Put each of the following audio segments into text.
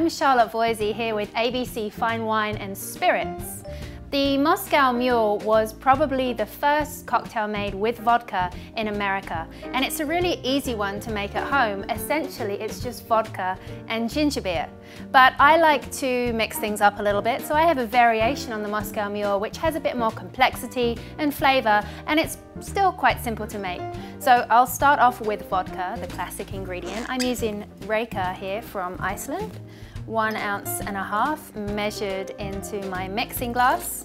I'm Charlotte Voisey here with ABC Fine Wine and Spirits. The Moscow Mule was probably the first cocktail made with vodka in America, and it's a really easy one to make at home. Essentially, it's just vodka and ginger beer. But I like to mix things up a little bit, so I have a variation on the Moscow Mule which has a bit more complexity and flavor, and it's still quite simple to make. So I'll start off with vodka, the classic ingredient. I'm using Reka here from Iceland. 1.5 ounces measured into my mixing glass.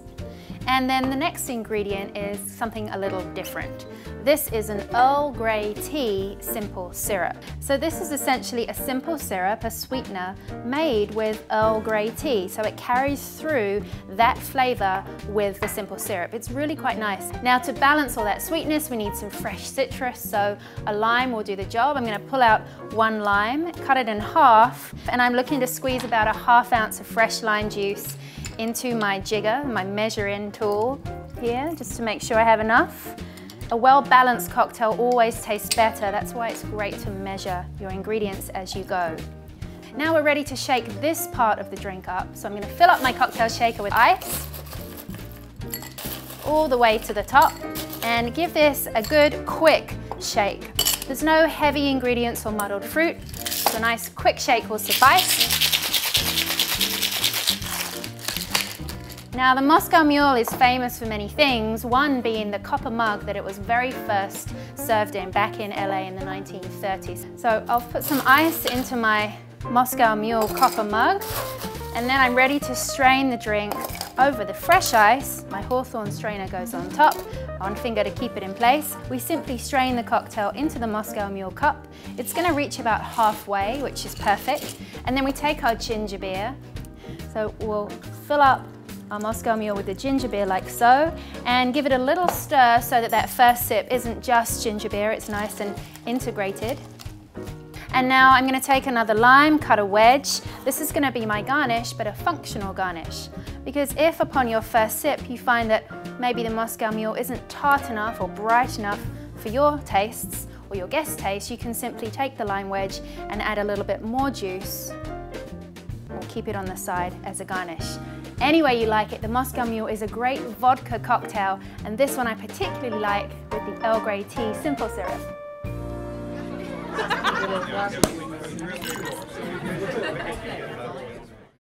And then the next ingredient is something a little different. This is an Earl Grey tea simple syrup. So this is essentially a simple syrup, a sweetener, made with Earl Grey tea. So it carries through that flavor with the simple syrup. It's really quite nice. Now to balance all that sweetness, we need some fresh citrus. So a lime will do the job. I'm gonna pull out 1 lime, cut it in half, and I'm looking to squeeze about 1/2 ounce of fresh lime juice into my jigger, my measuring tool here, just to make sure I have enough. A well-balanced cocktail always tastes better. That's why it's great to measure your ingredients as you go. Now we're ready to shake this part of the drink up. So I'm gonna fill up my cocktail shaker with ice, all the way to the top, and give this a good, quick shake. There's no heavy ingredients or muddled fruit, so a nice quick shake will suffice. Now the Moscow Mule is famous for many things, one being the copper mug that it was very first served in back in LA in the 1930s. So I'll put some ice into my Moscow Mule copper mug, and then I'm ready to strain the drink over the fresh ice. My Hawthorne strainer goes on top, 1 finger to keep it in place. We simply strain the cocktail into the Moscow Mule cup. It's gonna reach about halfway, which is perfect. And then we take our ginger beer. So we'll fill up our Moscow Mule with the ginger beer like so, and give it a little stir so that that first sip isn't just ginger beer, it's nice and integrated. And now I'm gonna take another lime, cut a wedge. This is gonna be my garnish, but a functional garnish. Because if upon your first sip you find that maybe the Moscow Mule isn't tart enough or bright enough for your tastes or your guest taste, you can simply take the lime wedge and add a little bit more juice, or keep it on the side as a garnish. Any way you like it, the Moscow Mule is a great vodka cocktail, and this one I particularly like with the Earl Grey tea simple syrup.